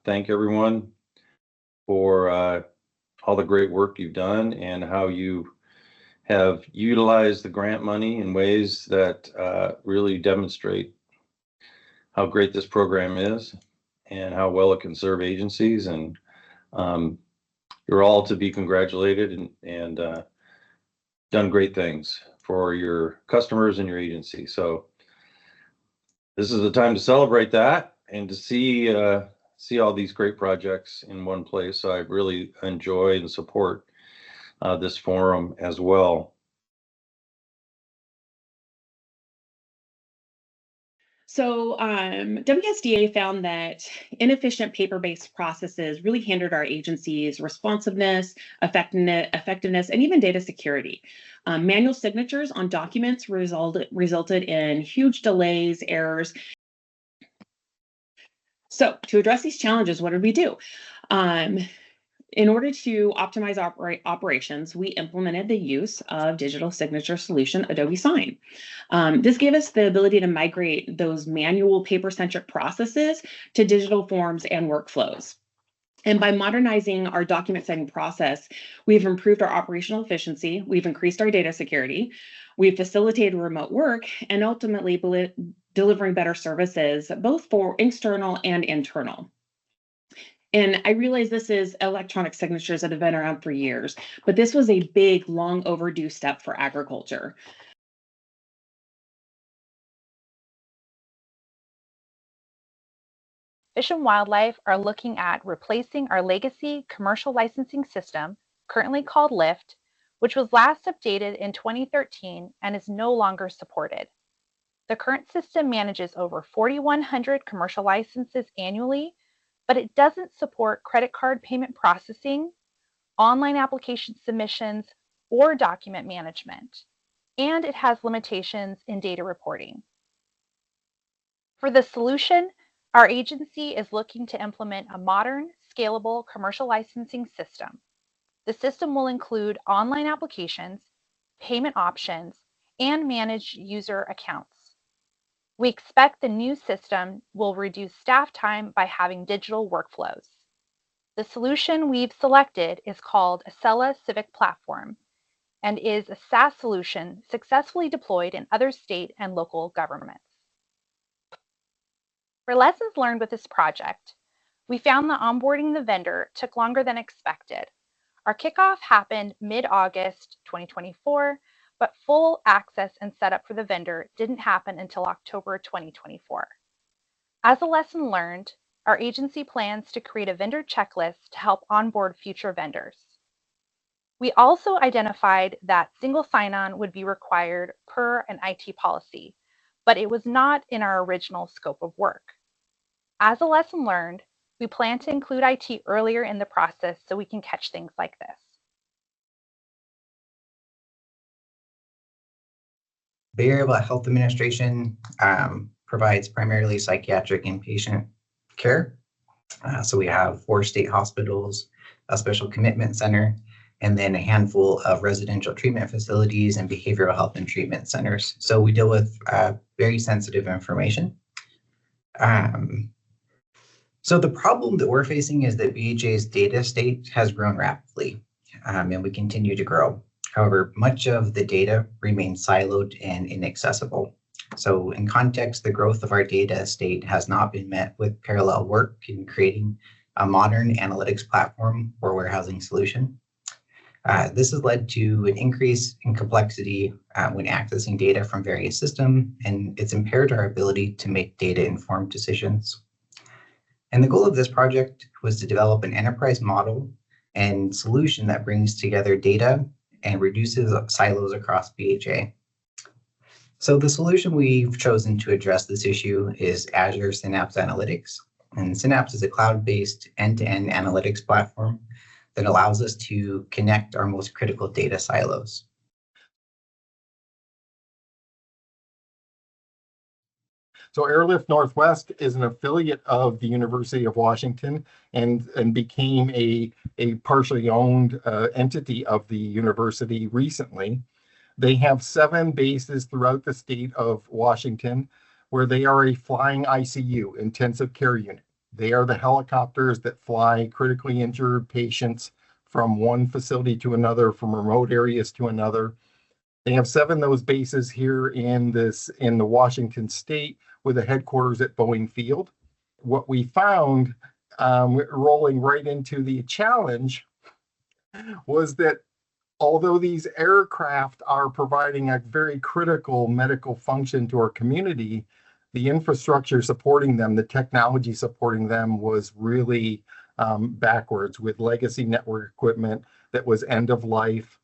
thank everyone for all the great work you've done and how you have utilized the grant money in ways that really demonstrate how great this program is and how well it can serve agencies. And you're all to be congratulated and done great things for your customers and your agency. So this is the time to celebrate that and to see all these great projects in one place. So I really enjoy and support this forum as well. So WSDA found that inefficient paper-based processes really hindered our agency's responsiveness, effectiveness, and even data security. Manual signatures on documents resulted in huge delays, errors. So to address these challenges, what did we do? In order to optimize operations, we implemented the use of digital signature solution, Adobe Sign. This gave us the ability to migrate those manual paper-centric processes to digital forms and workflows. And by modernizing our document signing process, we've improved our operational efficiency, we've increased our data security, we've facilitated remote work, and ultimately delivering better services, both for external and internal. And I realize this is electronic signatures that have been around for years, but this was a big, long overdue step for agriculture. Fish and Wildlife are looking at replacing our legacy commercial licensing system, currently called LIFT, which was last updated in 2013 and is no longer supported. The current system manages over 4,100 commercial licenses annually, but it doesn't support credit card payment processing, online application submissions, or document management, and it has limitations in data reporting. For the solution, our agency is looking to implement a modern, scalable commercial licensing system. The system will include online applications, payment options, and manage user accounts. We expect the new system will reduce staff time by having digital workflows. The solution we've selected is called Acela Civic Platform and is a SaaS solution successfully deployed in other state and local governments. For lessons learned with this project, we found that onboarding the vendor took longer than expected. Our kickoff happened mid-August 2024, but full access and setup for the vendor didn't happen until October 2024. As a lesson learned, our agency plans to create a vendor checklist to help onboard future vendors. We also identified that single sign-on would be required per an IT policy, but it was not in our original scope of work. As a lesson learned, we plan to include IT earlier in the process so we can catch things like this. Bay Area Health Administration provides primarily psychiatric inpatient care. So we have 4 state hospitals, a special commitment center, and then a handful of residential treatment facilities and behavioral health and treatment centers. So we deal with very sensitive information. So the problem that we're facing is that BHA's data estate has grown rapidly, and we continue to grow. However, much of the data remains siloed and inaccessible. So in context, the growth of our data estate has not been met with parallel work in creating a modern analytics platform or warehousing solution. This has led to an increase in complexity when accessing data from various systems, and it's impaired our ability to make data-informed decisions. And the goal of this project was to develop an enterprise model and solution that brings together data and reduces silos across BHA. So the solution we've chosen to address this issue is Azure Synapse Analytics. And Synapse is a cloud-based end-to-end analytics platform that allows us to connect our most critical data silos. So Airlift Northwest is an affiliate of the University of Washington and became a partially owned entity of the university recently. They have 7 bases throughout the state of Washington where they are a flying ICU, intensive care unit. They are the helicopters that fly critically injured patients from one facility to another, from remote areas to another. They have 7 of those bases here in the Washington state, with a headquarters at Boeing Field. What we found, rolling right into the challenge, was that although these aircraft are providing a very critical medical function to our community, the infrastructure supporting them, the technology supporting them, was really backwards, with legacy network equipment that was end of life.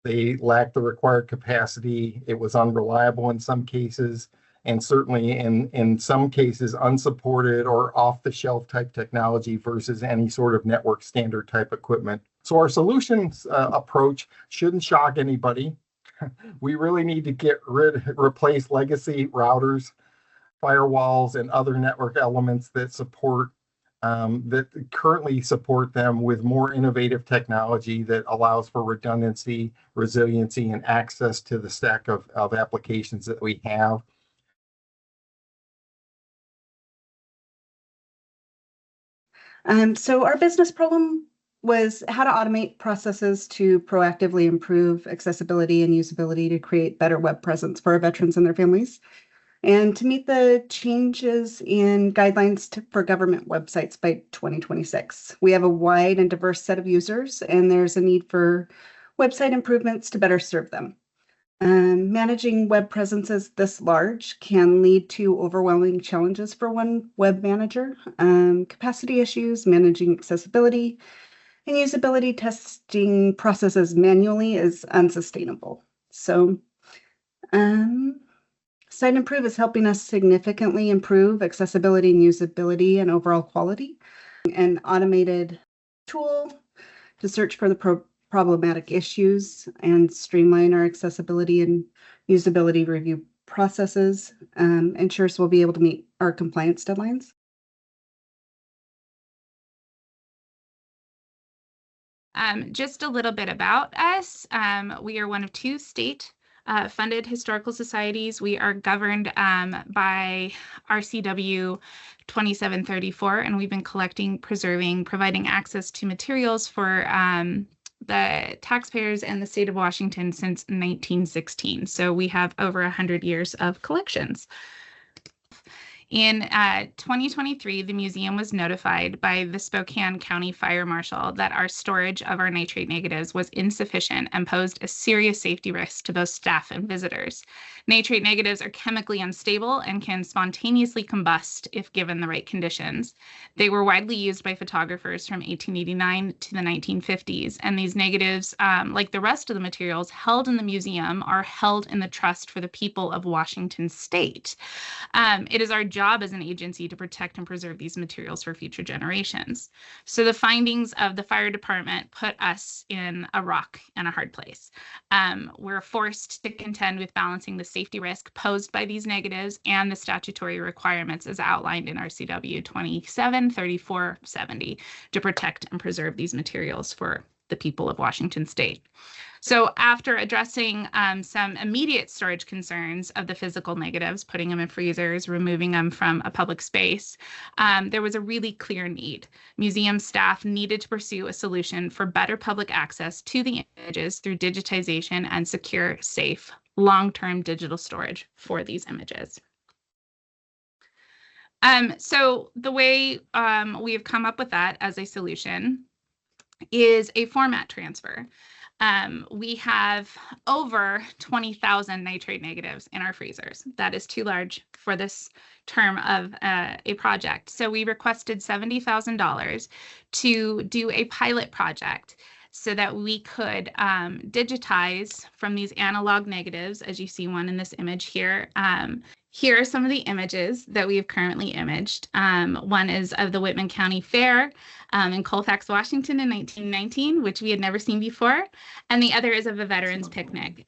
They lacked the required capacity. It was unreliable in some cases, and certainly in some cases unsupported or off-the-shelf type technology versus any sort of network standard type equipment. So our solutions approach shouldn't shock anybody. We really need to replace legacy routers, firewalls, and other network elements that currently support them, with more innovative technology that allows for redundancy, resiliency, and access to the stack of applications that we have. So our business problem was how to automate processes to proactively improve accessibility and usability to create better web presence for our veterans and their families, and to meet the changes in guidelines for government websites by 2026. We have a wide and diverse set of users, and there's a need for website improvements to better serve them. Managing web presences this large can lead to overwhelming challenges for one web manager. Capacity issues, managing accessibility, and usability testing processes manually is unsustainable. So, Site Improve is helping us significantly improve accessibility and usability and overall quality. An automated tool to search for the problematic issues and streamline our accessibility and usability review processes ensures we'll be able to meet our compliance deadlines. Just a little bit about us. We are one of 2 state funded historical societies. We are governed by RCW 2734, and we've been collecting, preserving, providing access to materials for the taxpayers and the state of Washington since 1916. So we have over 100 years of collections. In 2023, the museum was notified by the Spokane County Fire Marshal that our storage of our nitrate negatives was insufficient and posed a serious safety risk to both staff and visitors. Nitrate negatives are chemically unstable and can spontaneously combust if given the right conditions. They were widely used by photographers from 1889 to the 1950s, and these negatives, like the rest of the materials held in the museum, are held in the trust for the people of Washington state. It is our job as an agency to protect and preserve these materials for future generations. So the findings of the fire department put us in a rock and a hard place. We're forced to contend with balancing the safety risk posed by these negatives and the statutory requirements as outlined in RCW 273470 to protect and preserve these materials for the people of Washington state. So after addressing some immediate storage concerns of the physical negatives, putting them in freezers, removing them from a public space, there was a really clear need. Museum staff needed to pursue a solution for better public access to the images through digitization and secure, safe, long-term digital storage for these images. So the way we have come up with that as a solution is a format transfer. We have over 20,000 nitrate negatives in our freezers. That is too large for this term of a project. So we requested $70,000 to do a pilot project so that we could digitize from these analog negatives, as you see one in this image here. Here are some of the images that we have currently imaged. One is of the Whitman County Fair in Colfax, Washington in 1919, which we had never seen before. And the other is of a veterans picnic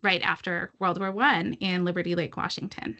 right after World War I in Liberty Lake, Washington.